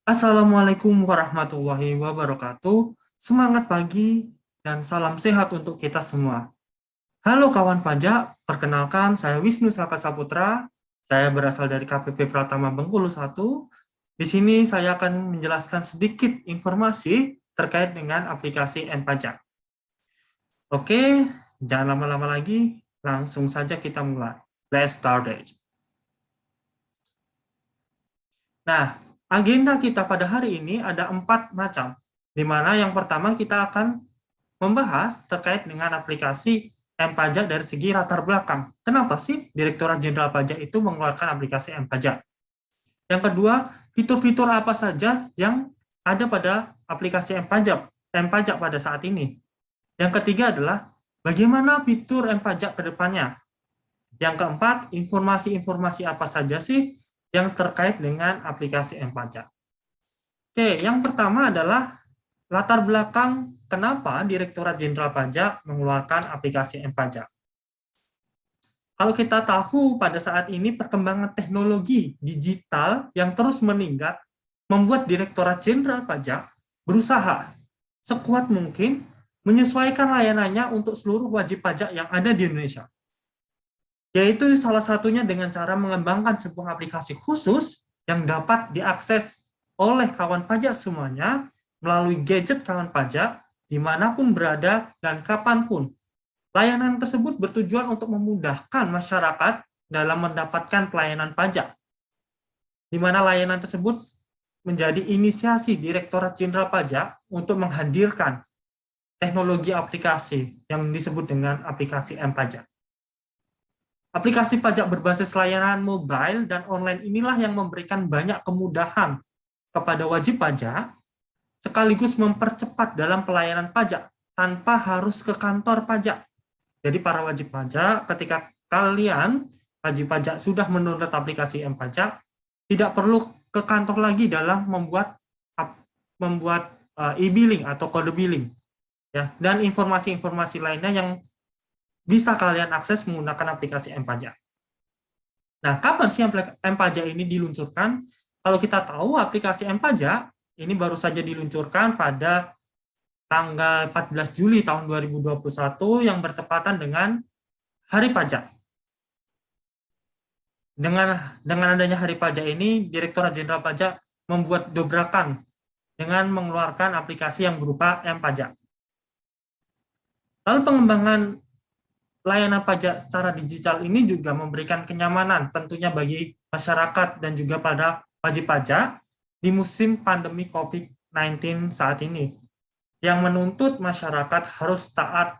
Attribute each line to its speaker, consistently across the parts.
Speaker 1: Assalamualaikum warahmatullahi wabarakatuh. Semangat pagi dan salam sehat untuk kita semua. Halo kawan pajak, perkenalkan saya Wisnu Saka Saputra. Saya berasal dari KPP Pratama Bengkulu 1. Di sini saya akan menjelaskan sedikit informasi terkait dengan aplikasi M-Pajak. Oke, jangan lama-lama lagi, langsung saja kita mulai. Let's start it. Nah, agenda kita pada hari ini ada 4 macam, di mana yang pertama kita akan membahas terkait dengan aplikasi M-Pajak dari segi latar belakang. Kenapa sih Direktorat Jenderal Pajak itu mengeluarkan aplikasi M-Pajak? Yang kedua, fitur-fitur apa saja yang ada pada aplikasi M-Pajak pada saat ini. Yang ketiga adalah bagaimana fitur M-Pajak ke depannya. Yang keempat, informasi-informasi apa saja sih yang terkait dengan aplikasi M-Pajak. Oke, yang pertama adalah latar belakang kenapa Direktorat Jenderal Pajak mengeluarkan aplikasi M-Pajak. Kalau kita tahu pada saat ini perkembangan teknologi digital yang terus meningkat membuat Direktorat Jenderal Pajak berusaha sekuat mungkin menyesuaikan layanannya untuk seluruh wajib pajak yang ada di Indonesia. Yaitu salah satunya dengan cara mengembangkan sebuah aplikasi khusus yang dapat diakses oleh kawan pajak semuanya melalui gadget kawan pajak dimanapun berada dan kapanpun. Layanan tersebut bertujuan untuk memudahkan masyarakat dalam mendapatkan pelayanan pajak, di mana layanan tersebut menjadi inisiasi Direktorat Jenderal Pajak untuk menghadirkan teknologi aplikasi yang disebut dengan aplikasi M-Pajak. Aplikasi pajak berbasis layanan mobile dan online inilah yang memberikan banyak kemudahan kepada wajib pajak, sekaligus mempercepat dalam pelayanan pajak tanpa harus ke kantor pajak. Jadi para wajib pajak, ketika kalian wajib pajak sudah mendownload aplikasi M-Pajak, tidak perlu ke kantor lagi dalam membuat e-billing atau kode billing, ya, dan informasi-informasi lainnya yang bisa kalian akses menggunakan aplikasi M-Pajak. Nah, kapan sih M-Pajak ini diluncurkan? Kalau kita tahu aplikasi M-Pajak ini baru saja diluncurkan pada tanggal 14 Juli tahun 2021 yang bertepatan dengan Hari Pajak. Dengan adanya Hari Pajak ini, Direktorat Jenderal Pajak membuat dobrakan dengan mengeluarkan aplikasi yang berupa M-Pajak. Lalu pengembangan layanan pajak secara digital ini juga memberikan kenyamanan tentunya bagi masyarakat dan juga pada wajib pajak di musim pandemi COVID-19 saat ini, yang menuntut masyarakat harus taat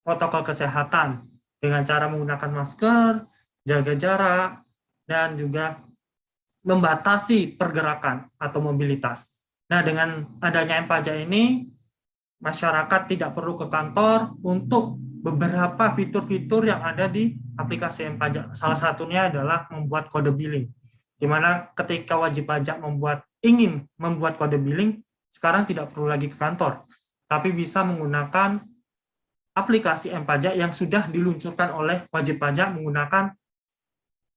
Speaker 1: protokol kesehatan dengan cara menggunakan masker, jaga jarak, dan juga membatasi pergerakan atau mobilitas. Nah, dengan adanya M-Pajak ini, masyarakat tidak perlu ke kantor untuk beberapa fitur-fitur yang ada di aplikasi M-Pajak. Salah satunya adalah membuat kode billing, di mana ketika wajib pajak ingin membuat kode billing, sekarang tidak perlu lagi ke kantor, tapi bisa menggunakan aplikasi M-Pajak yang sudah diluncurkan oleh wajib pajak menggunakan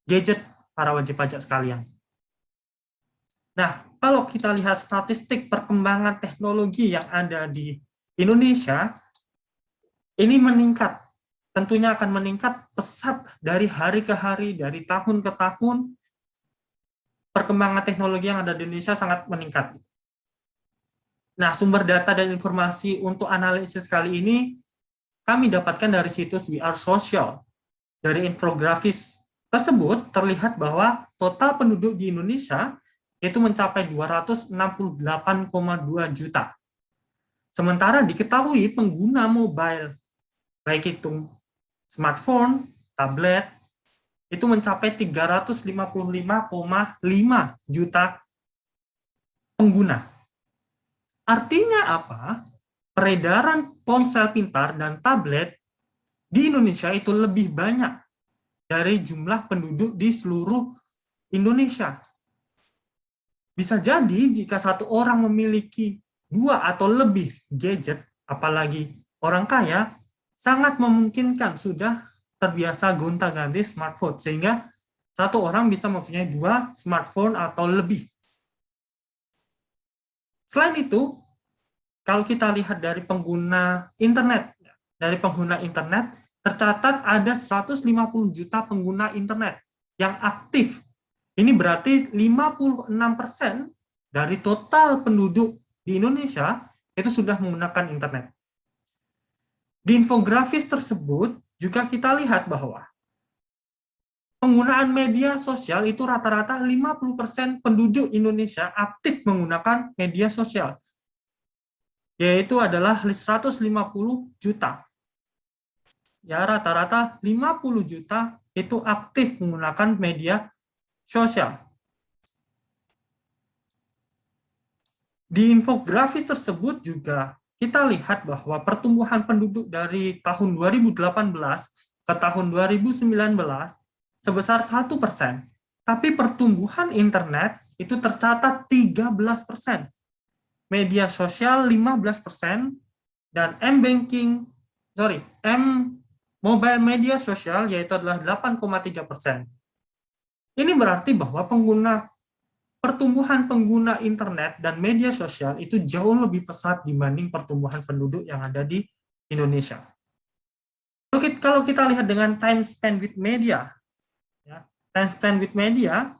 Speaker 1: gadget para wajib pajak sekalian. Nah, kalau kita lihat statistik perkembangan teknologi yang ada di Indonesia, ini meningkat, tentunya akan meningkat pesat dari hari ke hari, dari tahun ke tahun. Perkembangan teknologi yang ada di Indonesia sangat meningkat. Nah, sumber data dan informasi untuk analisis kali ini kami dapatkan dari situs We Are Social. Dari infografis tersebut terlihat bahwa total penduduk di Indonesia itu mencapai 268,2 juta. Sementara diketahui pengguna mobile, baik itu smartphone, tablet, itu mencapai 355,5 juta pengguna. Artinya apa? Peredaran ponsel pintar dan tablet di Indonesia itu lebih banyak dari jumlah penduduk di seluruh Indonesia. Bisa jadi jika satu orang memiliki 2 atau lebih gadget, apalagi orang kaya, sangat memungkinkan sudah terbiasa gonta-ganti smartphone, sehingga satu orang bisa mempunyai 2 smartphone atau lebih. Selain itu, kalau kita lihat dari pengguna internet, tercatat ada 150 juta pengguna internet yang aktif. Ini berarti 56% dari total penduduk di Indonesia itu sudah menggunakan internet. Di infografis tersebut juga kita lihat bahwa penggunaan media sosial itu rata-rata 50% penduduk Indonesia aktif menggunakan media sosial, yaitu adalah 150 juta. Ya, rata-rata 50 juta itu aktif menggunakan media sosial. Di infografis tersebut juga kita lihat bahwa pertumbuhan penduduk dari tahun 2018 ke tahun 2019 sebesar 1%, tapi pertumbuhan internet itu tercatat 13%, media sosial 15%, dan mobile media sosial yaitu adalah 8,3%. Ini berarti bahwa pertumbuhan pengguna internet dan media sosial itu jauh lebih pesat dibanding pertumbuhan penduduk yang ada di Indonesia. Kalau kita lihat dengan time spent with media, time spent with media,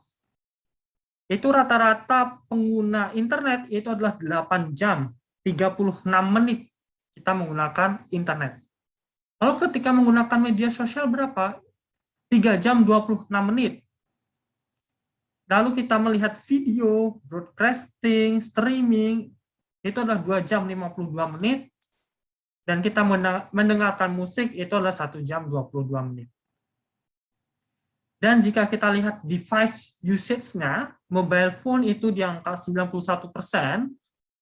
Speaker 1: itu rata-rata pengguna internet itu adalah 8 jam, 36 menit kita menggunakan internet. Lalu ketika menggunakan media sosial berapa? 3 jam 26 menit. Lalu kita melihat video, broadcasting, streaming, itu adalah 2 jam 52 menit. Dan kita mendengarkan musik itu adalah 1 jam 22 menit. Dan jika kita lihat device usage-nya, mobile phone itu di angka 91%,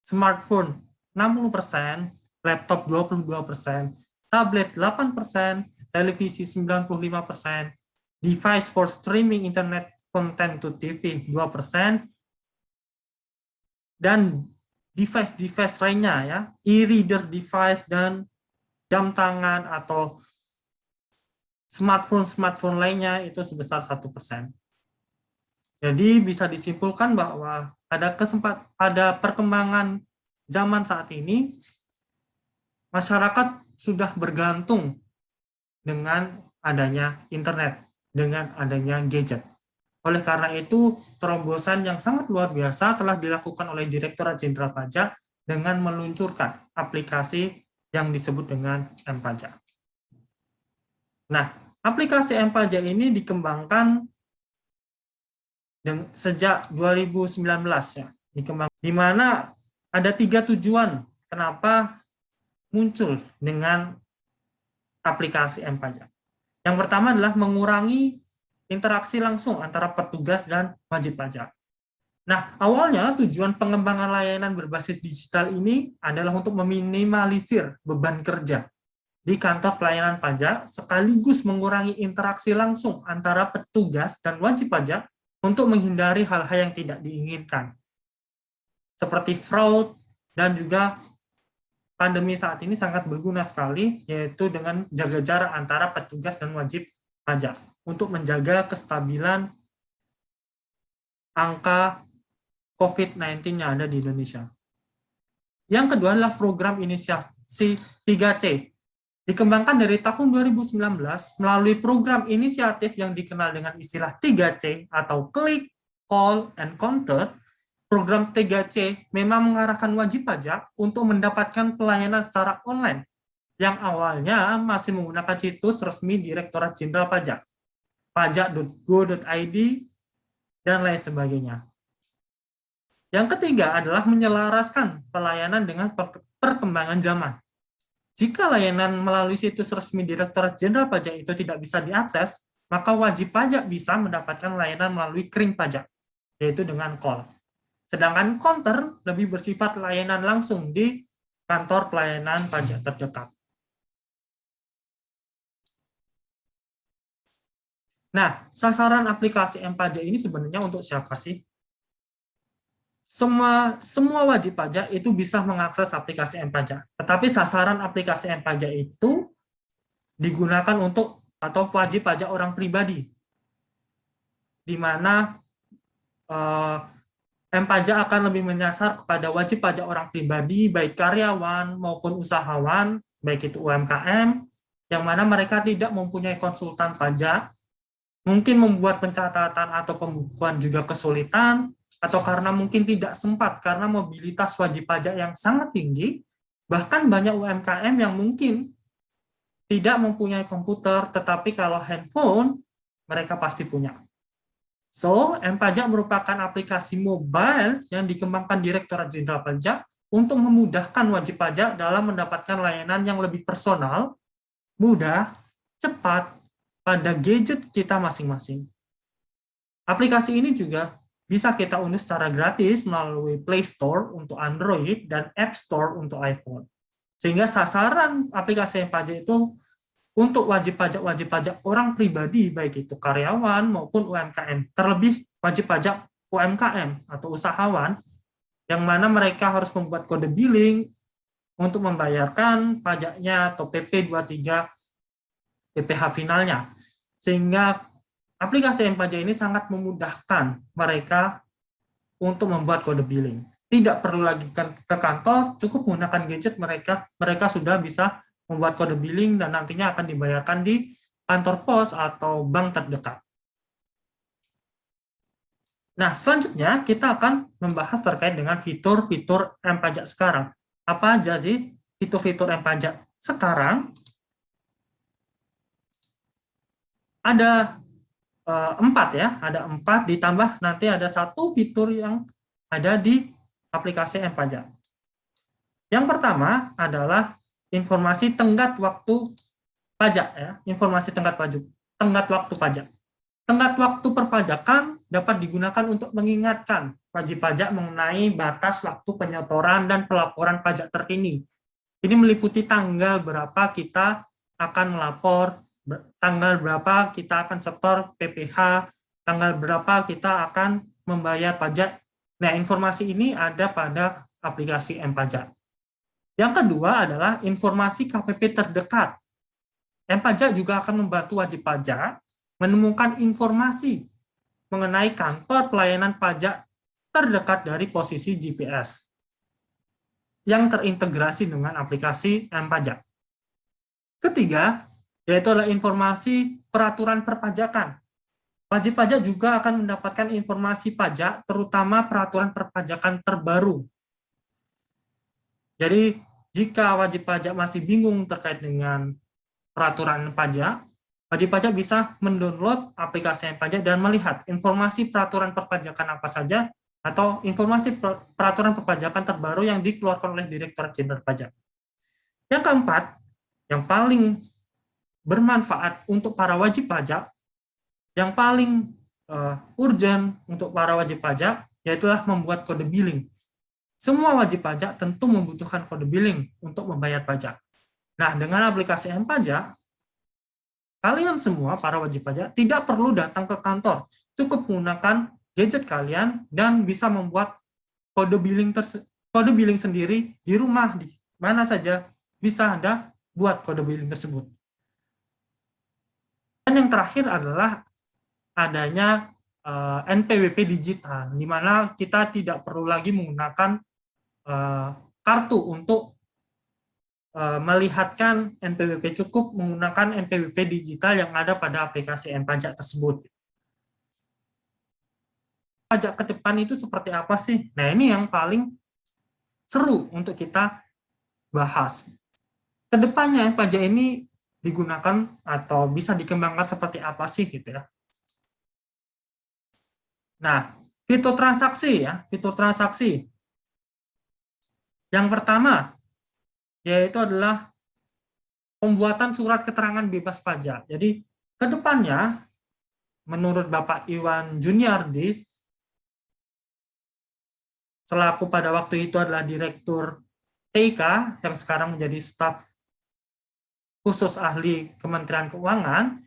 Speaker 1: smartphone 60%, laptop 22%, tablet 8%, televisi 95%, device for streaming internet content to TV 2%, dan device-device lainnya, ya, e-reader device dan jam tangan atau smartphone lainnya itu sebesar 1%. Jadi bisa disimpulkan bahwa pada perkembangan zaman saat ini, masyarakat sudah bergantung dengan adanya internet, dengan adanya gadget. Oleh karena itu, terobosan yang sangat luar biasa telah dilakukan oleh Direktorat Jenderal Pajak dengan meluncurkan aplikasi yang disebut dengan M-Pajak. Nah, aplikasi M-Pajak ini dikembangkan sejak 2019, ya, di mana ada 3 tujuan kenapa muncul dengan aplikasi M-Pajak. Yang pertama adalah mengurangi interaksi langsung antara petugas dan wajib pajak. Nah, awalnya tujuan pengembangan layanan berbasis digital ini adalah untuk meminimalisir beban kerja di kantor pelayanan pajak, sekaligus mengurangi interaksi langsung antara petugas dan wajib pajak untuk menghindari hal-hal yang tidak diinginkan, seperti fraud, dan juga pandemi saat ini sangat berguna sekali, yaitu dengan jaga jarak antara petugas dan wajib pajak untuk menjaga kestabilan angka COVID-19 yang ada di Indonesia. Yang kedua adalah program inisiasi 3C. Dikembangkan dari tahun 2019 melalui program inisiatif yang dikenal dengan istilah 3C atau Click, Call, and Counter. Program 3C memang mengarahkan wajib pajak untuk mendapatkan pelayanan secara online yang awalnya masih menggunakan situs resmi Direktorat Jenderal Pajak, pajak.go.id, dan lain sebagainya. Yang ketiga adalah menyelaraskan pelayanan dengan perkembangan zaman. Jika layanan melalui situs resmi Direktorat Jenderal Pajak itu tidak bisa diakses, maka wajib pajak bisa mendapatkan layanan melalui kring pajak, yaitu dengan call. Sedangkan counter lebih bersifat layanan langsung di kantor pelayanan pajak terdekat. Nah, sasaran aplikasi M-Pajak ini sebenarnya untuk siapa sih? Semua wajib pajak itu bisa mengakses aplikasi M-Pajak. Tetapi sasaran aplikasi M-Pajak itu digunakan untuk atau wajib pajak orang pribadi, di mana M-Pajak akan lebih menyasar kepada wajib pajak orang pribadi, baik karyawan maupun usahawan, baik itu UMKM, yang mana mereka tidak mempunyai konsultan pajak, mungkin membuat pencatatan atau pembukuan juga kesulitan, atau karena mungkin tidak sempat karena mobilitas wajib pajak yang sangat tinggi, bahkan banyak UMKM yang mungkin tidak mempunyai komputer, tetapi kalau handphone, mereka pasti punya. So, M-Pajak merupakan aplikasi mobile yang dikembangkan Direktorat Jenderal Pajak untuk memudahkan wajib pajak dalam mendapatkan layanan yang lebih personal, mudah, cepat, pada gadget kita masing-masing. Aplikasi ini juga bisa kita unduh secara gratis melalui Play Store untuk Android dan App Store untuk iPhone. Sehingga sasaran aplikasi M-Pajak itu untuk wajib pajak orang pribadi, baik itu karyawan maupun UMKM, terlebih wajib pajak UMKM atau usahawan, yang mana mereka harus membuat kode billing untuk membayarkan pajaknya atau PP23 PPh finalnya. Sehingga aplikasi M-Pajak ini sangat memudahkan mereka untuk membuat kode billing. Tidak perlu lagi ke kantor, cukup menggunakan gadget mereka sudah bisa membuat kode billing dan nantinya akan dibayarkan di kantor pos atau bank terdekat. Nah, selanjutnya kita akan membahas terkait dengan fitur-fitur M-Pajak sekarang. Apa aja sih fitur-fitur M-Pajak sekarang? Ada 4 ya, ada 4 ditambah nanti ada 1 fitur yang ada di aplikasi M-Pajak. Yang pertama adalah informasi tenggat waktu pajak ya, informasi tenggat waktu pajak. Tenggat waktu perpajakan dapat digunakan untuk mengingatkan wajib pajak mengenai batas waktu penyetoran dan pelaporan pajak terkini. Ini meliputi tanggal berapa kita akan melapor, tanggal berapa kita akan setor PPh, tanggal berapa kita akan membayar pajak. Nah, informasi ini ada pada aplikasi M-Pajak. Yang kedua adalah informasi KPP terdekat. M-Pajak juga akan membantu wajib pajak menemukan informasi mengenai kantor pelayanan pajak terdekat dari posisi GPS yang terintegrasi dengan aplikasi M-Pajak. Ketiga, yaitu adalah informasi peraturan perpajakan. Wajib pajak juga akan mendapatkan informasi pajak, terutama peraturan perpajakan terbaru. Jadi, jika wajib pajak masih bingung terkait dengan peraturan pajak, wajib pajak bisa mendownload aplikasi M-Pajak dan melihat informasi peraturan perpajakan apa saja atau informasi peraturan perpajakan terbaru yang dikeluarkan oleh Direktorat Jenderal Pajak. Yang keempat, yang paling bermanfaat untuk para wajib pajak, yang paling urgent untuk para wajib pajak, yaitu membuat kode billing. Semua wajib pajak tentu membutuhkan kode billing untuk membayar pajak. Nah, dengan aplikasi M-Pajak, kalian semua, para wajib pajak, tidak perlu datang ke kantor. Cukup menggunakan gadget kalian dan bisa membuat kode billing sendiri di rumah, di mana saja bisa Anda buat kode billing tersebut. Dan yang terakhir adalah adanya NPWP digital, di mana kita tidak perlu lagi menggunakan kartu untuk melihatkan NPWP, cukup menggunakan NPWP digital yang ada pada aplikasi M-Pajak tersebut. Pajak ke depan itu seperti apa sih? Nah, ini yang paling seru untuk kita bahas. Kedepannya pajak ini digunakan atau bisa dikembangkan seperti apa sih gitu ya. Nah, fitur transaksi ya, fitur transaksi. Yang pertama yaitu adalah pembuatan surat keterangan bebas pajak. Jadi, kedepannya menurut Bapak Iwan Juniardis selaku pada waktu itu adalah Direktur TIK yang sekarang menjadi staf khusus ahli Kementerian Keuangan,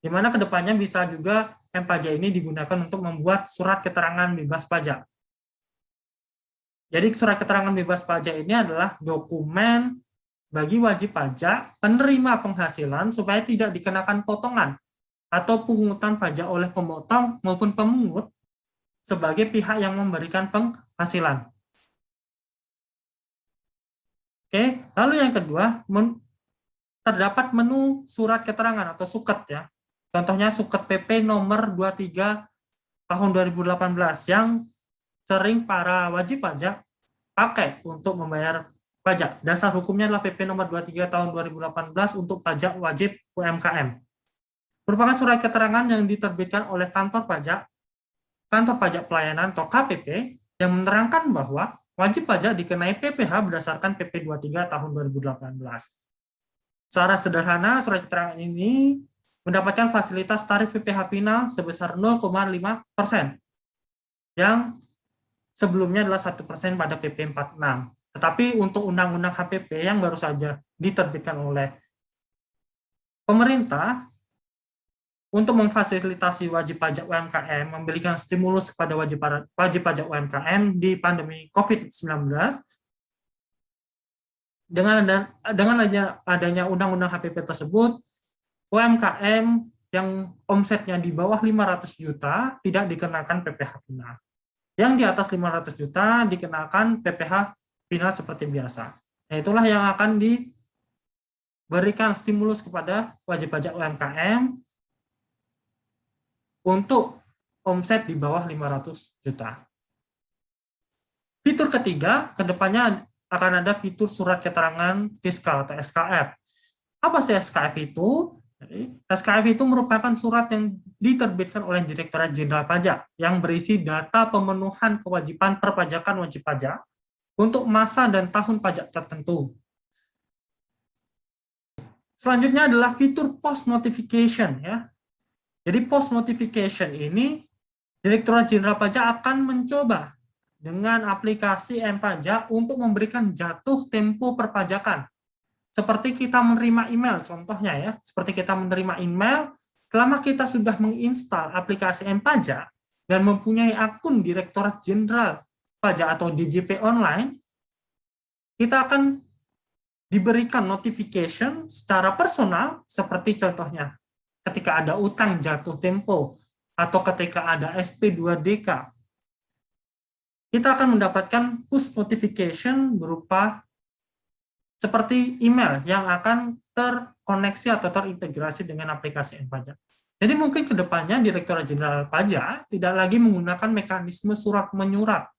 Speaker 1: di mana kedepannya bisa juga M-Pajak ini digunakan untuk membuat surat keterangan bebas pajak. Jadi surat keterangan bebas pajak ini adalah dokumen bagi wajib pajak penerima penghasilan supaya tidak dikenakan potongan atau pungutan pajak oleh pemotong maupun pemungut sebagai pihak yang memberikan penghasilan. Oke, lalu yang kedua, terdapat menu surat keterangan atau suket ya. Contohnya suket PP nomor 23 tahun 2018 yang sering para wajib pajak pakai untuk membayar pajak. Dasar hukumnya adalah PP nomor 23 tahun 2018 untuk pajak wajib UMKM. Merupakan surat keterangan yang diterbitkan oleh kantor pajak pelayanan atau KPP yang menerangkan bahwa wajib pajak dikenai PPh berdasarkan PP 23 tahun 2018. Secara sederhana, surat keterangan ini mendapatkan fasilitas tarif PPh final sebesar 0,5%, yang sebelumnya adalah 1% pada PP 46. Tetapi untuk Undang-Undang HPP yang baru saja diterbitkan oleh pemerintah, untuk memfasilitasi wajib pajak UMKM, memberikan stimulus kepada wajib pajak UMKM di pandemi COVID-19, dengan adanya Undang-Undang HPP tersebut, UMKM yang omsetnya di bawah 500 juta tidak dikenakan PPh final. Yang di atas 500 juta dikenakan PPh final seperti biasa. Nah, itulah yang akan diberikan stimulus kepada wajib pajak UMKM untuk omset di bawah 500 juta. Fitur ketiga, kedepannya akan ada fitur surat keterangan fiskal atau SKF. Apa sih SKF itu? SKF itu merupakan surat yang diterbitkan oleh Direktorat Jenderal Pajak yang berisi data pemenuhan kewajiban perpajakan wajib pajak untuk masa dan tahun pajak tertentu. Selanjutnya adalah fitur post notification ya. Jadi post notification ini Direktorat Jenderal Pajak akan mencoba dengan aplikasi M-Pajak untuk memberikan jatuh tempo perpajakan. Seperti kita menerima email, contohnya ya, seperti kita menerima email, selama kita sudah menginstal aplikasi M-Pajak dan mempunyai akun Direktorat Jenderal Pajak atau DJP online, kita akan diberikan notification secara personal, seperti contohnya ketika ada utang jatuh tempo, atau ketika ada SP2DK, kita akan mendapatkan push notification berupa seperti email yang akan terkoneksi atau terintegrasi dengan aplikasi M-Pajak. Jadi mungkin ke depannya Direktorat Jenderal Pajak tidak lagi menggunakan mekanisme surat menyurat,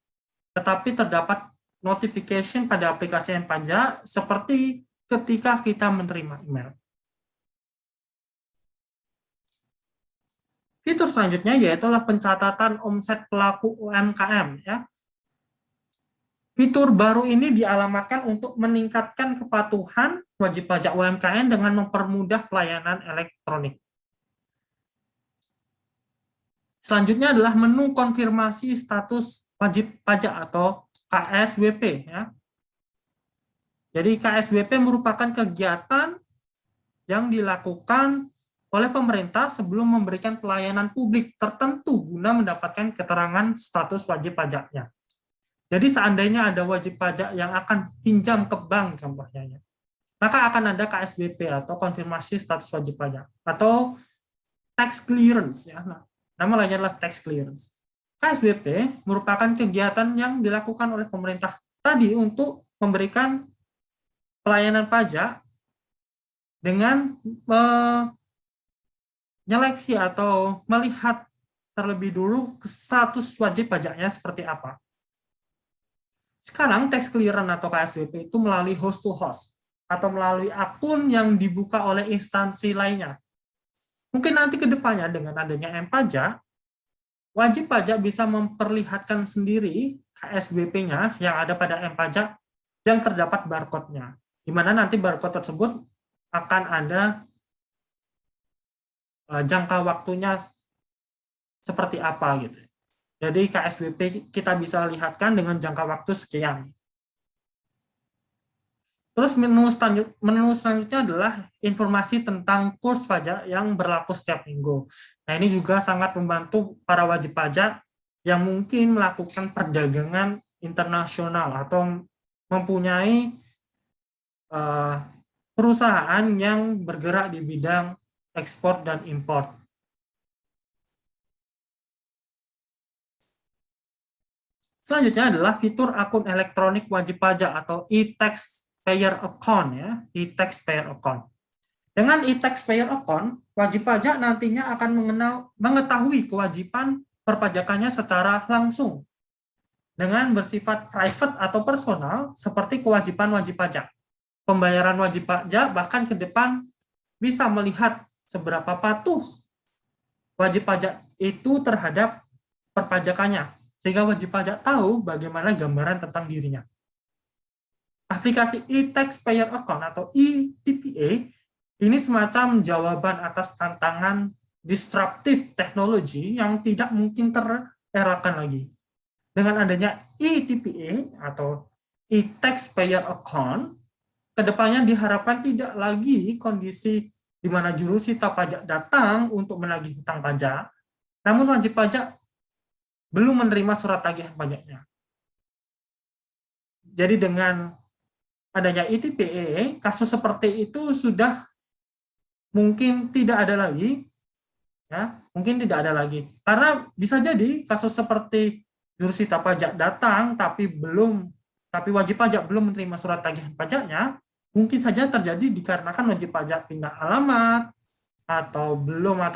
Speaker 1: tetapi terdapat notification pada aplikasi M-Pajak seperti ketika kita menerima email. Fitur selanjutnya yaitu pencatatan omset pelaku UMKM ya. Fitur baru ini dialamatkan untuk meningkatkan kepatuhan wajib pajak UMKM dengan mempermudah pelayanan elektronik. Selanjutnya adalah menu konfirmasi status wajib pajak atau KSWP ya. Jadi KSWP merupakan kegiatan yang dilakukan oleh pemerintah sebelum memberikan pelayanan publik tertentu guna mendapatkan keterangan status wajib pajaknya. Jadi seandainya ada wajib pajak yang akan pinjam ke bank contohnya, maka akan ada KSWP atau konfirmasi status wajib pajak atau tax clearance ya. Nah, nama lainnya adalah tax clearance. KSWP merupakan kegiatan yang dilakukan oleh pemerintah tadi untuk memberikan pelayanan pajak dengan menyeleksi atau melihat terlebih dulu status wajib pajaknya seperti apa. Sekarang tax clearance atau KSWP itu melalui host to host atau melalui akun yang dibuka oleh instansi lainnya. Mungkin nanti ke depannya dengan adanya M-Pajak, wajib pajak bisa memperlihatkan sendiri KSWP-nya yang ada pada M-Pajak yang terdapat barcode-nya. Di mana nanti barcode tersebut akan ada jangka waktunya seperti apa gitu. Jadi KSWP kita bisa lihatkan dengan jangka waktu sekian. Terus menu selanjutnya adalah informasi tentang kurs pajak yang berlaku setiap minggu. Nah, ini juga sangat membantu para wajib pajak yang mungkin melakukan perdagangan internasional atau mempunyai perusahaan yang bergerak di bidang ekspor dan impor. Selanjutnya adalah fitur akun elektronik wajib pajak atau e-taxpayer account ya, e-taxpayer account. Dengan e-taxpayer account, wajib pajak nantinya akan mengetahui kewajiban perpajakannya secara langsung dengan bersifat private atau personal seperti kewajiban wajib pajak. Pembayaran wajib pajak bahkan ke depan bisa melihat seberapa patuh wajib pajak itu terhadap perpajakannya, sehingga wajib pajak tahu bagaimana gambaran tentang dirinya. Aplikasi e-taxpayer account atau e-TPA ini semacam jawaban atas tantangan disruptif teknologi yang tidak mungkin terelakkan lagi. Dengan adanya e-TPA atau e-taxpayer account, kedepannya diharapkan tidak lagi kondisi di mana jurusita pajak datang untuk menagih hutang pajak, namun wajib pajak belum menerima surat tagihan pajaknya. Jadi dengan adanya e-TPA, kasus seperti itu sudah mungkin tidak ada lagi, ya, mungkin tidak ada lagi. Karena bisa jadi kasus seperti jurusita pajak datang tapi wajib pajak belum menerima surat tagihan pajaknya, mungkin saja terjadi dikarenakan wajib pajak pindah alamat atau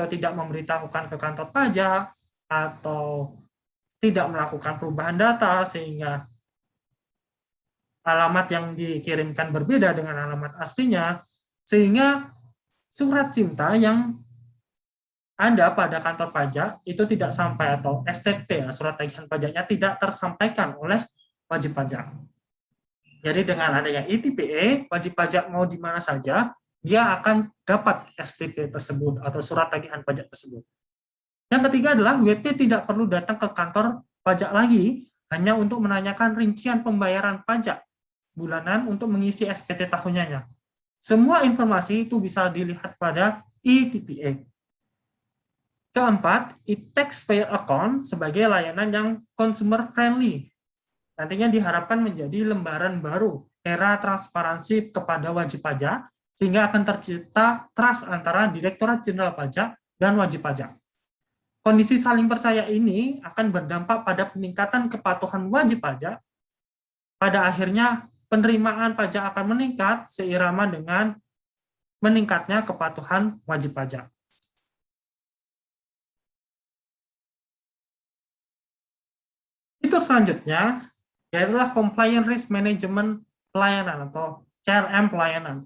Speaker 1: tidak memberitahukan ke kantor pajak atau tidak melakukan perubahan data sehingga alamat yang dikirimkan berbeda dengan alamat aslinya, sehingga surat cinta yang ada pada kantor pajak itu tidak sampai, atau STP, surat tagihan pajaknya tidak tersampaikan oleh wajib pajak. Jadi dengan adanya e-TPA, wajib pajak mau di mana saja, dia akan dapat STP tersebut atau surat tagihan pajak tersebut. Yang ketiga adalah WP tidak perlu datang ke kantor pajak lagi, hanya untuk menanyakan rincian pembayaran pajak bulanan untuk mengisi SPT tahunannya. Semua informasi itu bisa dilihat pada e-TPA. Keempat, e-taxpayer account sebagai layanan yang consumer friendly. Nantinya diharapkan menjadi lembaran baru era transparansi kepada wajib pajak, sehingga akan tercipta trust antara Direktorat Jenderal Pajak dan wajib pajak. Kondisi saling percaya ini akan berdampak pada peningkatan kepatuhan wajib pajak. Pada akhirnya, penerimaan pajak akan meningkat seirama dengan meningkatnya kepatuhan wajib pajak. Fitur selanjutnya yaitulah Compliance Risk Management pelayanan atau CRM pelayanan.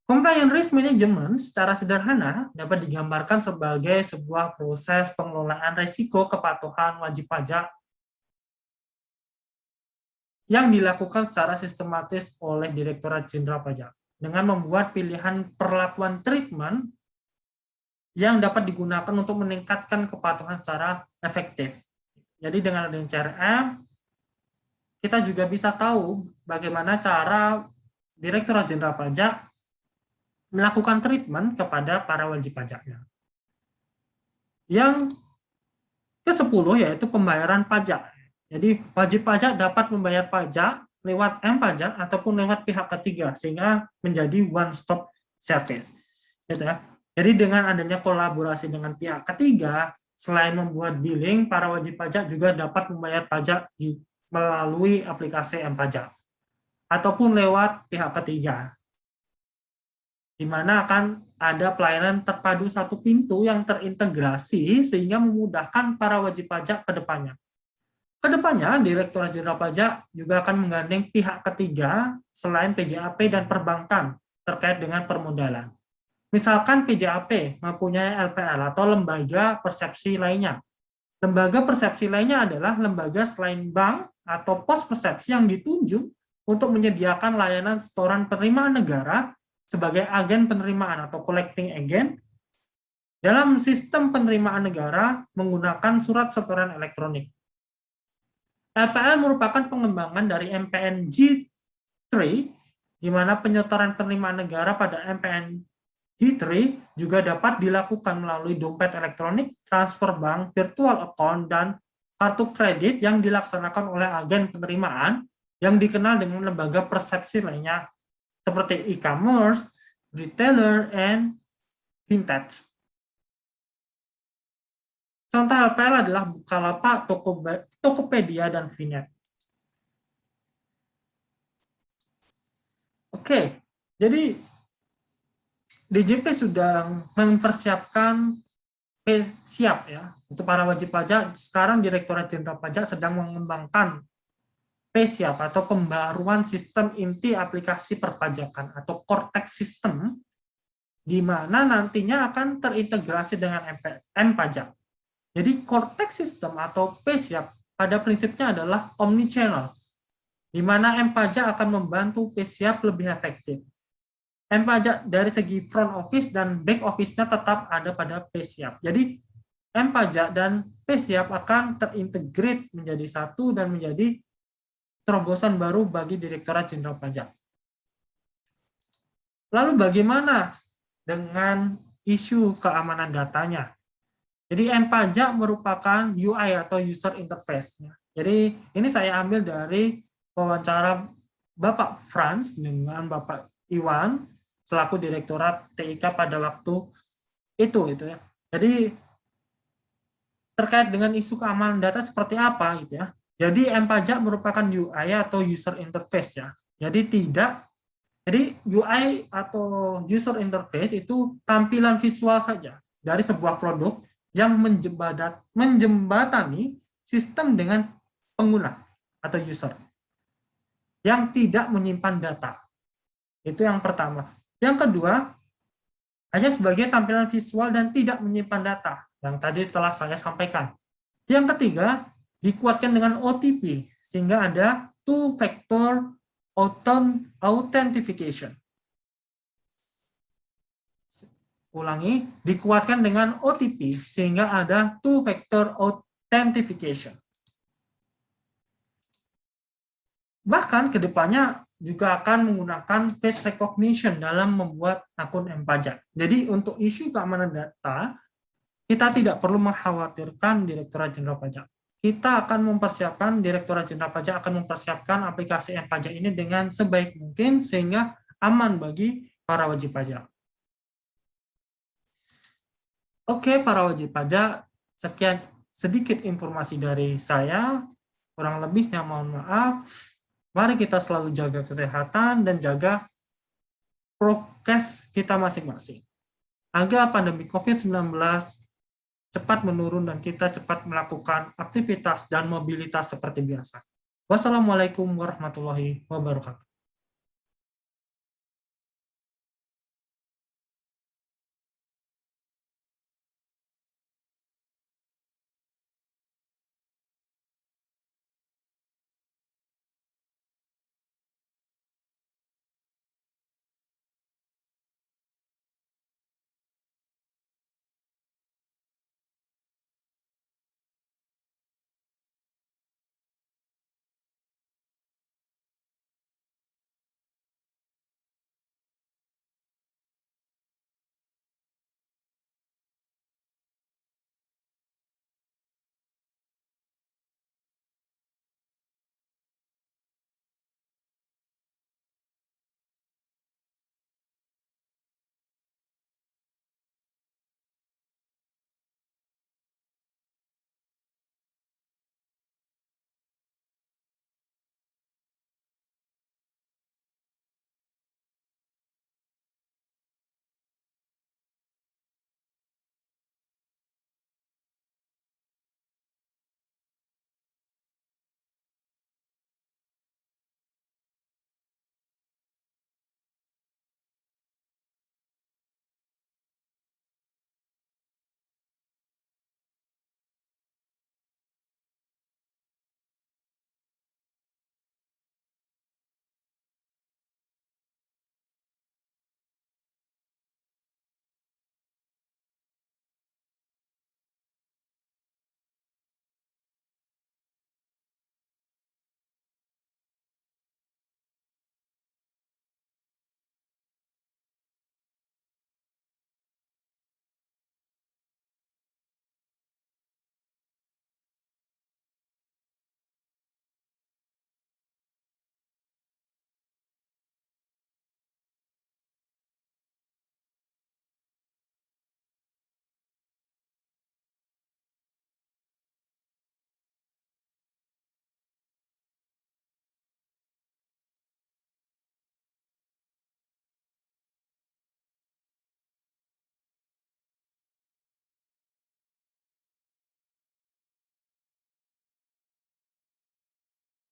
Speaker 1: Compliance Risk Management secara sederhana dapat digambarkan sebagai sebuah proses pengelolaan risiko kepatuhan wajib pajak yang dilakukan secara sistematis oleh Direktorat Jenderal Pajak dengan membuat pilihan perlakuan treatment yang dapat digunakan untuk meningkatkan kepatuhan secara efektif. Jadi dengan adanya CRM, kita juga bisa tahu bagaimana cara Direktorat Jenderal Pajak melakukan treatment kepada para wajib pajaknya. Yang ke-10 yaitu pembayaran pajak. Jadi wajib pajak dapat membayar pajak lewat M-Pajak ataupun lewat pihak ketiga sehingga menjadi one-stop service. Gitu ya. Jadi dengan adanya kolaborasi dengan pihak ketiga, selain membuat billing, para wajib pajak juga dapat membayar pajak melalui aplikasi M-Pajak ataupun lewat pihak ketiga, di mana akan ada pelayanan terpadu satu pintu yang terintegrasi sehingga memudahkan para wajib pajak ke depannya. Kedepannya, Direktorat Jenderal Pajak juga akan menggandeng pihak ketiga selain PJAP dan perbankan terkait dengan permodalan. Misalkan PJAP mempunyai LPL atau lembaga persepsi lainnya. Lembaga persepsi lainnya adalah lembaga selain bank atau pos persepsi yang ditunjuk untuk menyediakan layanan setoran penerimaan negara sebagai agen penerimaan atau collecting agent dalam sistem penerimaan negara menggunakan surat setoran elektronik. LPL merupakan pengembangan dari MPN G3, di mana penyetoran penerimaan negara pada MPN G3 juga dapat dilakukan melalui dompet elektronik, transfer bank, virtual account, dan kartu kredit yang dilaksanakan oleh agen penerimaan yang dikenal dengan lembaga persepsi lainnya, seperti e-commerce, retailer, and fintech. Contoh LPL adalah Bukalapak, Tokopedia, dan Vnet. Oke, jadi DJP sudah mempersiapkan siap ya untuk para wajib pajak. Sekarang Direktorat Jenderal Pajak sedang mengembangkan siap atau pembaruan sistem inti aplikasi perpajakan atau Cortex System, di mana nantinya akan terintegrasi dengan M-Pajak. Jadi Cortex System atau siap pada prinsipnya adalah omnichannel, di mana M-Pajak akan membantu siap lebih efektif. M-Pajak dari segi front office dan back office-nya tetap ada pada siap. Jadi M-Pajak dan siap akan terintegrate menjadi satu dan menjadi terobosan baru bagi Direktorat Jenderal Pajak. Lalu bagaimana dengan isu keamanan datanya? Jadi M-Pajak merupakan UI atau user interface. Jadi ini saya ambil dari wawancara Bapak Franz dengan Bapak Iwan selaku Direktorat TIK pada waktu itu ya. Jadi terkait dengan isu keamanan data seperti apa gitu ya. Jadi M-Pajak merupakan UI atau user interface ya. Jadi UI atau user interface itu tampilan visual saja dari sebuah produk yang menjembatani sistem dengan pengguna atau user yang tidak menyimpan data. Itu yang pertama. Yang kedua, hanya sebagai tampilan visual dan tidak menyimpan data, yang tadi telah saya sampaikan. Yang ketiga, dikuatkan dengan OTP, sehingga ada two-factor authentication. Ulangi, dikuatkan dengan OTP, sehingga ada two-factor authentication. Bahkan kedepannya juga akan menggunakan face recognition dalam membuat akun M-Pajak. Jadi untuk isu keamanan data, kita tidak perlu mengkhawatirkan Direktorat Jenderal Pajak. Kita akan mempersiapkan, Direktorat Jenderal Pajak akan mempersiapkan aplikasi M-Pajak ini dengan sebaik mungkin sehingga aman bagi para wajib pajak. Oke, para wajib pajak, sekian sedikit informasi dari saya. Kurang lebihnya mohon maaf. Mari kita selalu jaga kesehatan dan jaga prokes kita masing-masing. Agar pandemi COVID-19 cepat menurun dan kita cepat melakukan aktivitas dan mobilitas seperti biasa. Wassalamualaikum warahmatullahi wabarakatuh.